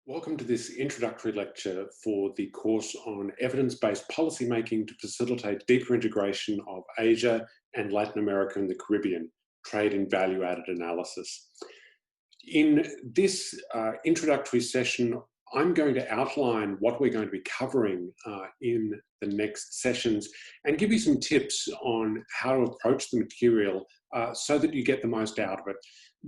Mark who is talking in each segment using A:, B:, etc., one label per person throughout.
A: Welcome to this introductory lecture for the course on evidence-based policymaking to facilitate deeper integration of Asia and Latin America and the Caribbean, trade and value-added analysis. In this introductory session, I'm going to outline what we're going to be covering in the next sessions and give you some tips on how to approach the material so that you get the most out of it.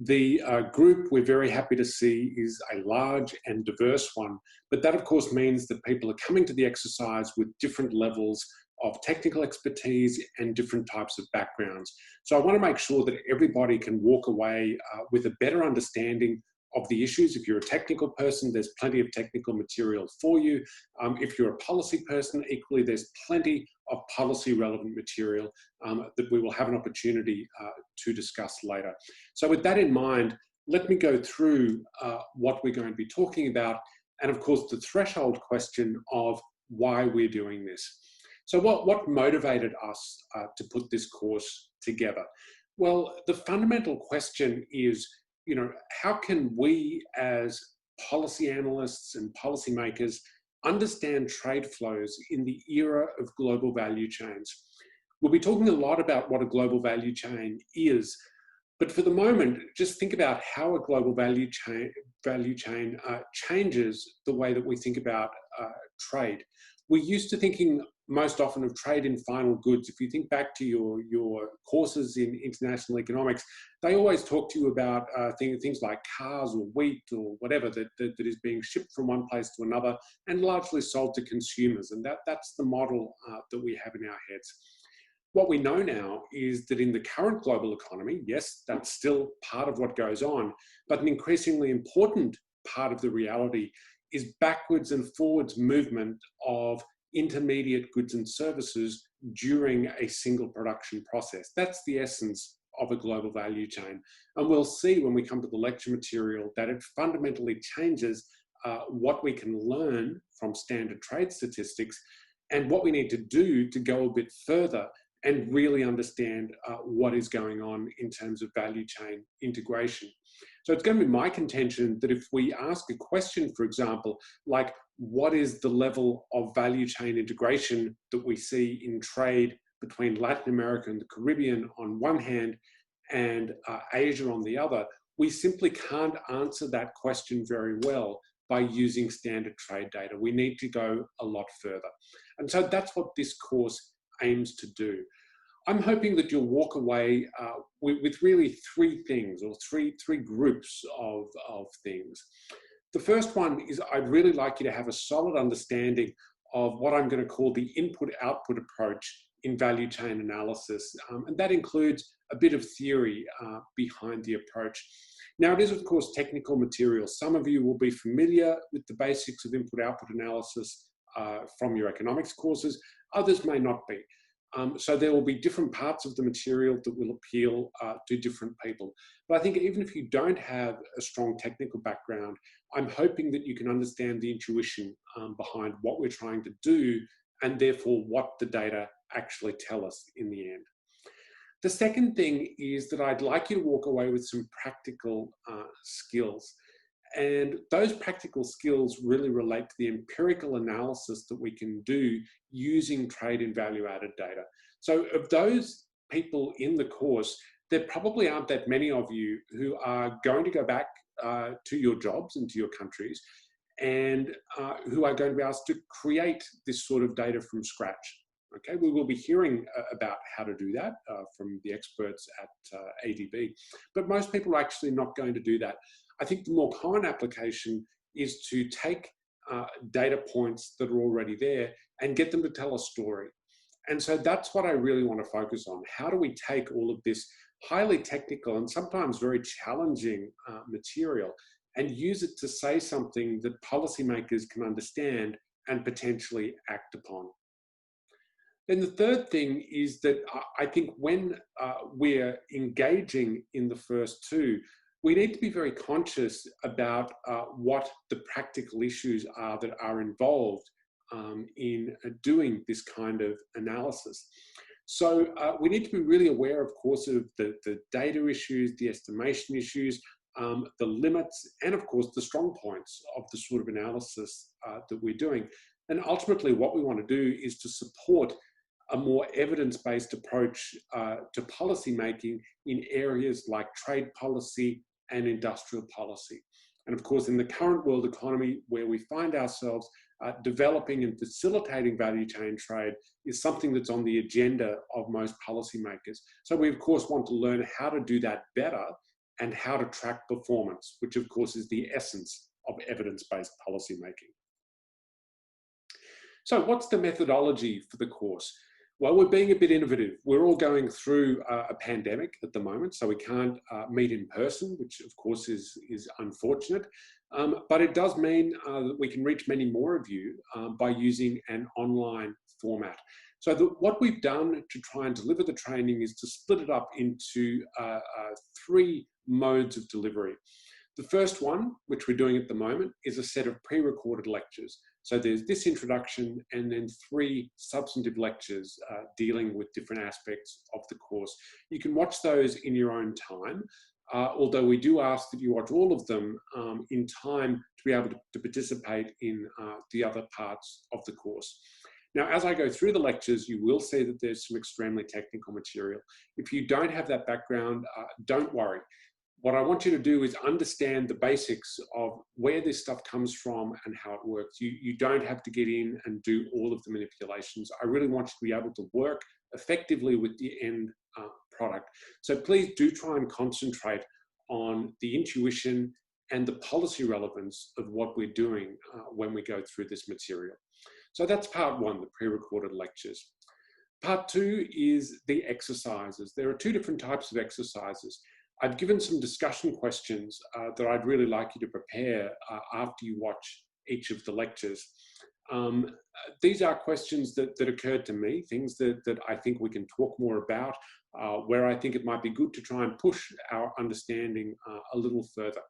A: The group we're very happy to see is a large and diverse one, but that of course means that people are coming to the exercise with different levels of technical expertise and different types of backgrounds. So I want to make sure that everybody can walk away with a better understanding of the issues. If you're a technical person, there's plenty of technical material for you. If you're a policy person, equally, there's plenty of policy relevant material that we will have an opportunity to discuss later. So with that in mind, let me go through what we're going to be talking about, and of course the threshold question of why we're doing this. So what motivated us to put this course together? Well, the fundamental question is, how can we as policy analysts and policymakers understand trade flows in the era of global value chains? We'll be talking a lot about what a global value chain is, but for the moment, just think about how a global value chain changes the way that we think about trade. We're used to thinking most often of trade in final goods. If you think back to your courses in international economics, they always talk to you about things like cars or wheat or whatever that is being shipped from one place to another and largely sold to consumers. And that's the model that we have in our heads. What we know now is that in the current global economy, yes, that's still part of what goes on, but an increasingly important part of the reality is backwards and forwards movement of intermediate goods and services during a single production process. That's the essence of a global value chain. And we'll see when we come to the lecture material that it fundamentally changes what we can learn from standard trade statistics and what we need to do to go a bit further and really understand what is going on in terms of value chain integration. So it's going to be my contention that if we ask a question, for example, like what is the level of value chain integration that we see in trade between Latin America and the Caribbean on one hand and Asia on the other, we simply can't answer that question very well by using standard trade data. We need to go a lot further. And so that's what this course aims to do. I'm hoping that you'll walk away with really three things, or three groups of things. The first one is I'd really like you to have a solid understanding of what I'm going to call the input-output approach in value chain analysis. And that includes a bit of theory behind the approach. Now, it is, of course, technical material. Some of you will be familiar with the basics of input-output analysis from your economics courses. Others may not be. So there will be different parts of the material that will appeal to different people. But I think even if you don't have a strong technical background, I'm hoping that you can understand the intuition behind what we're trying to do and therefore what the data actually tell us in the end. The second thing is that I'd like you to walk away with some practical skills. And those practical skills really relate to the empirical analysis that we can do using trade and value-added data. So of those people in the course, there probably aren't that many of you who are going to go back to your jobs and to your countries and who are going to be asked to create this sort of data from scratch. Okay, we will be hearing about how to do that from the experts at ADB, but most people are actually not going to do that. I think the more common application is to take data points that are already there and get them to tell a story. And so that's what I really want to focus on. How do we take all of this highly technical and sometimes very challenging material and use it to say something that policymakers can understand and potentially act upon? Then the third thing is that I think when we're engaging in the first two, we need to be very conscious about what the practical issues are that are involved in doing this kind of analysis. So we need to be really aware, of course, of the data issues, the estimation issues, the limits, and of course the strong points of the sort of analysis that we're doing. And ultimately what we want to do is to support a more evidence-based approach to policy making in areas like trade policy and industrial policy. And of course, in the current world economy where we find ourselves, developing and facilitating value chain trade is something that's on the agenda of most policymakers. So we of course want to learn how to do that better and how to track performance, which of course is the essence of evidence-based policymaking. So what's the methodology for the course? Well, we're being a bit innovative. We're all going through a pandemic at the moment, so we can't meet in person, which of course is unfortunate. But it does mean that we can reach many more of you by using an online format. So what we've done to try and deliver the training is to split it up into 3 modes of delivery. The first one, which we're doing at the moment, is a set of pre-recorded lectures. So there's this introduction and then 3 substantive lectures dealing with different aspects of the course. You can watch those in your own time, although we do ask that you watch all of them in time to be able to participate in the other parts of the course. Now, as I go through the lectures, you will see that there's some extremely technical material. If you don't have that background, don't worry. What I want you to do is understand the basics of where this stuff comes from and how it works. You don't have to get in and do all of the manipulations. I really want you to be able to work effectively with the end product. So please do try and concentrate on the intuition and the policy relevance of what we're doing when we go through this material. So that's part 1, the pre-recorded lectures. Part 2 is the exercises. There are 2 different types of exercises. I've given some discussion questions that I'd really like you to prepare after you watch each of the lectures. These are questions that occurred to me, things that I think we can talk more about, where I think it might be good to try and push our understanding a little further.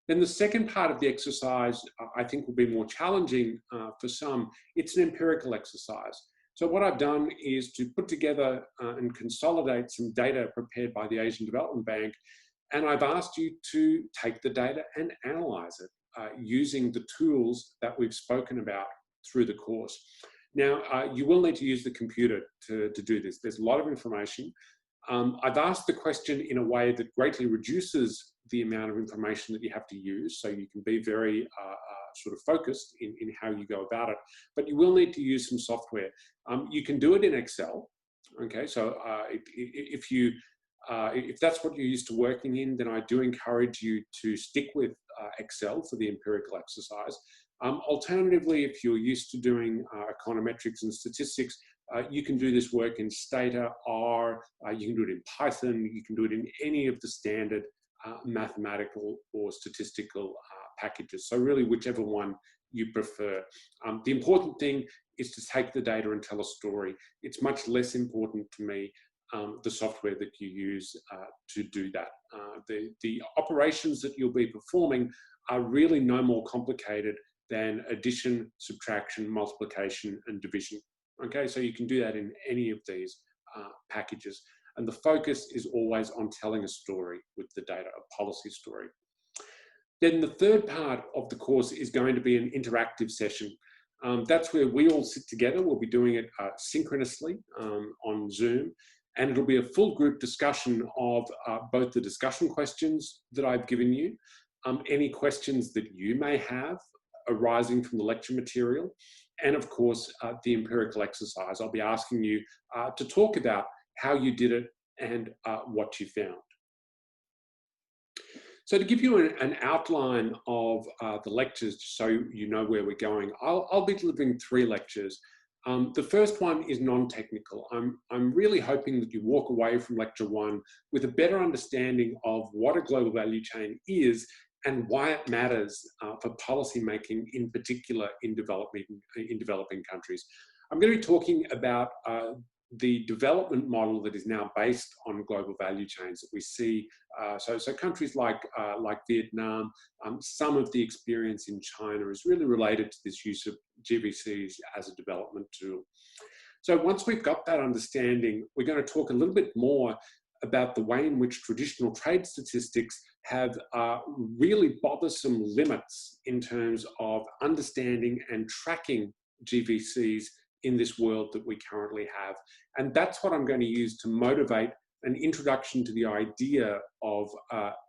A: Then the second part of the exercise, I think will be more challenging for some. It's an empirical exercise. So what I've done is to put together and consolidate some data prepared by the Asian Development Bank, and I've asked you to take the data and analyze it using the tools that we've spoken about through the course. Now, you will need to use the computer to do this. There's a lot of information. I've asked the question in a way that greatly reduces the amount of information that you have to use, so you can be very sort of focused in how you go about it, but you will need to use some software. You can do it in Excel, okay? So if that's what you're used to working in, then I do encourage you to stick with Excel for the empirical exercise. Alternatively, if you're used to doing econometrics and statistics, you can do this work in Stata, R, you can do it in Python, you can do it in any of the standard mathematical or statistical packages. So really, whichever one you prefer. The important thing is to take the data and tell a story. It's much less important to me the software that you use to do that. The operations that you'll be performing are really no more complicated than addition, subtraction, multiplication, and division. Okay, so you can do that in any of these packages. And the focus is always on telling a story with the data, a policy story. Then the third part of the course is going to be an interactive session. That's where we all sit together. We'll be doing it synchronously on Zoom. And it'll be a full group discussion of both the discussion questions that I've given you, any questions that you may have arising from the lecture material, and of course, the empirical exercise. I'll be asking you to talk about how you did it and what you found. So to give you an outline of the lectures, so you know where we're going, I'll be delivering 3 lectures. The first one is non-technical. I'm really hoping that you walk away from lecture 1 with a better understanding of what a global value chain is and why it matters for policy making, in particular in developing countries. I'm going to be talking about the development model that is now based on global value chains that we see. So countries like Vietnam, some of the experience in China is really related to this use of GVCs as a development tool. So once we've got that understanding, we're going to talk a little bit more about the way in which traditional trade statistics have really bothersome limits in terms of understanding and tracking GVCs in this world that we currently have. And that's what I'm going to use to motivate an introduction to the idea of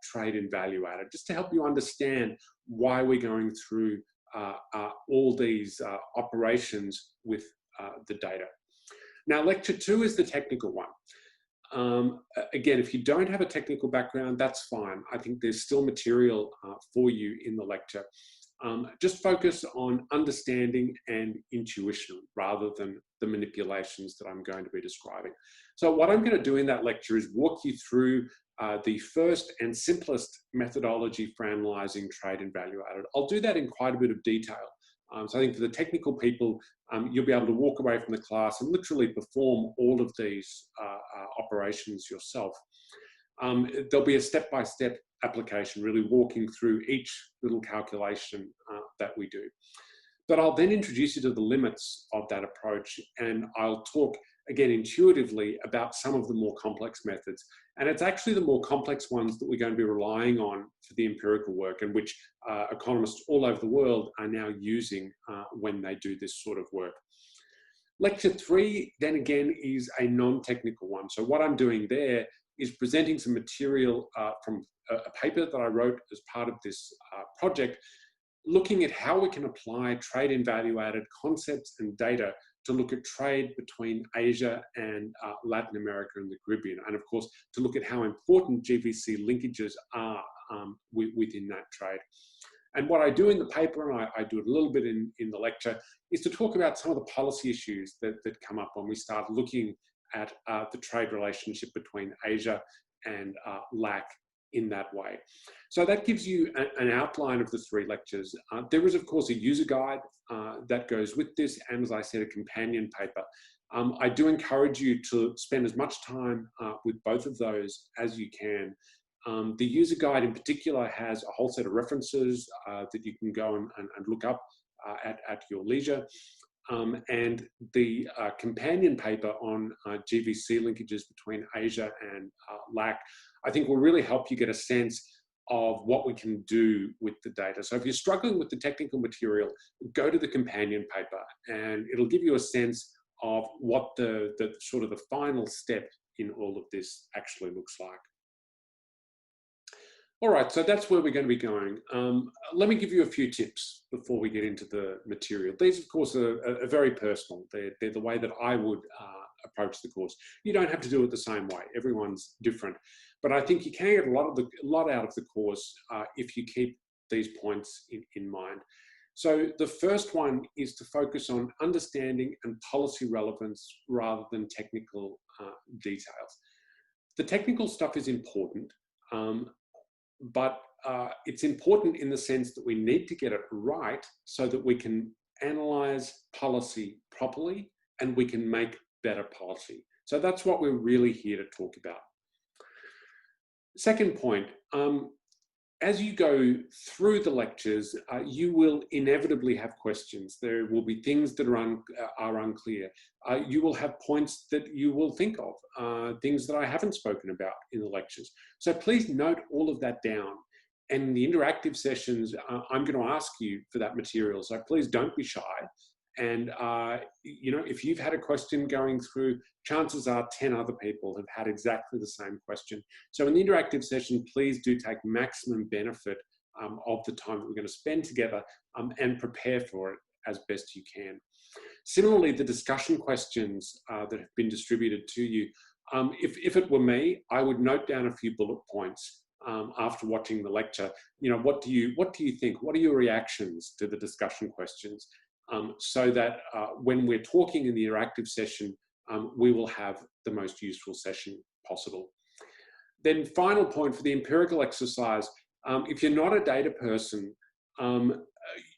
A: trade in value added, just to help you understand why we're going through all these operations with the data. Now, lecture 2 is the technical one. Again, if you don't have a technical background, that's fine. I think there's still material for you in the lecture. Just focus on understanding and intuition rather than the manipulations that I'm going to be describing. So what I'm going to do in that lecture is walk you through the first and simplest methodology for analysing trade and value added. I'll do that in quite a bit of detail. So I think for the technical people, you'll be able to walk away from the class and literally perform all of these operations yourself. There'll be a step-by-step application, really walking through each little calculation that we do. But I'll then introduce you to the limits of that approach, and I'll talk again intuitively about some of the more complex methods. And it's actually the more complex ones that we're going to be relying on for the empirical work, and which economists all over the world are now using when they do this sort of work. Lecture 3, then again, is a non-technical one. So what I'm doing there is presenting some material from a paper that I wrote as part of this project, looking at how we can apply trade in value-added concepts and data to look at trade between Asia and Latin America and the Caribbean, and of course, to look at how important GVC linkages are within that trade. And what I do in the paper, and I do it a little bit in the lecture, is to talk about some of the policy issues that come up when we start looking at the trade relationship between Asia and LAC in that way. So that gives you an outline of the 3 lectures. There is, of course, a user guide that goes with this, and as I said, a companion paper. I do encourage you to spend as much time with both of those as you can. The user guide in particular has a whole set of references that you can go and look up at your leisure. And the companion paper on GVC linkages between Asia and LAC, I think will really help you get a sense of what we can do with the data. So if you're struggling with the technical material, go to the companion paper and it'll give you a sense of what the sort of the final step in all of this actually looks like. All right, so that's where we're going to be going. Let me give you a few tips before we get into the material. These, of course, are very personal. They're the way that I would approach the course. You don't have to do it the same way. Everyone's different. But I think you can get a lot out of the course if you keep these points in mind. So the first one is to focus on understanding and policy relevance rather than technical details. The technical stuff is important. But it's important in the sense that we need to get it right so that we can analyze policy properly and we can make better policy. So that's what we're really here to talk about. Second point, as you go through the lectures, you will inevitably have questions. There will be things that are unclear. You will have points that you will think of, things that I haven't spoken about in the lectures. So please note all of that down. And in the interactive sessions, I'm going to ask you for that material. So please don't be shy. And you know, if you've had a question going through, chances are 10 other people have had exactly the same question. So in the interactive session, please do take maximum benefit of the time that we're going to spend together and prepare for it as best you can. Similarly, the discussion questions that have been distributed to you, if it were me, I would note down a few bullet points after watching the lecture. You know, what do you think? What are your reactions to the discussion questions? So that when we're talking in the interactive session, we will have the most useful session possible. Then final point for the empirical exercise, if you're not a data person,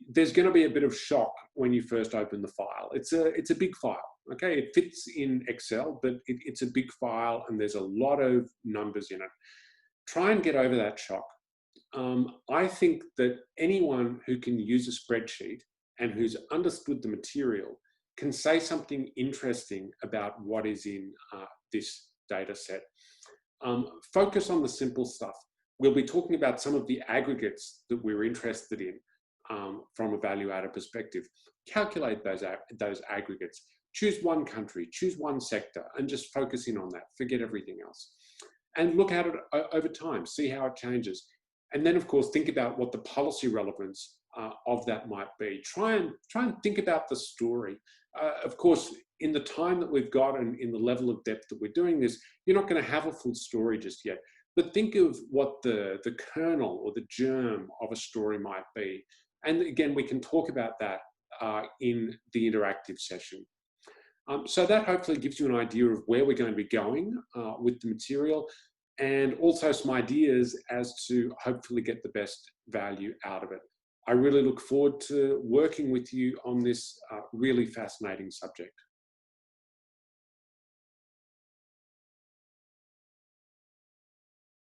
A: there's going to be a bit of shock when you first open the file. It's a big file, okay? It fits in Excel, but it's a big file and there's a lot of numbers in it. Try and get over that shock. I think that anyone who can use a spreadsheet and who's understood the material can say something interesting about what is in this data set. Focus on the simple stuff. We'll be talking about some of the aggregates that we're interested in from a value-added perspective. Calculate those aggregates. Choose one country, choose one sector, and just focus in on that. Forget everything else. And look at it over time, see how it changes. And then, of course, think about what the policy relevance of that might be. Try and think about the story. Of course, in the time that we've got and in the level of depth that we're doing this, you're not going to have a full story just yet. But think of what the kernel or the germ of a story might be. And again, we can talk about that in the interactive session. So that hopefully gives you an idea of where we're going to be going with the material, and also some ideas as to hopefully get the best value out of it. I really look forward to working with you on this really fascinating subject.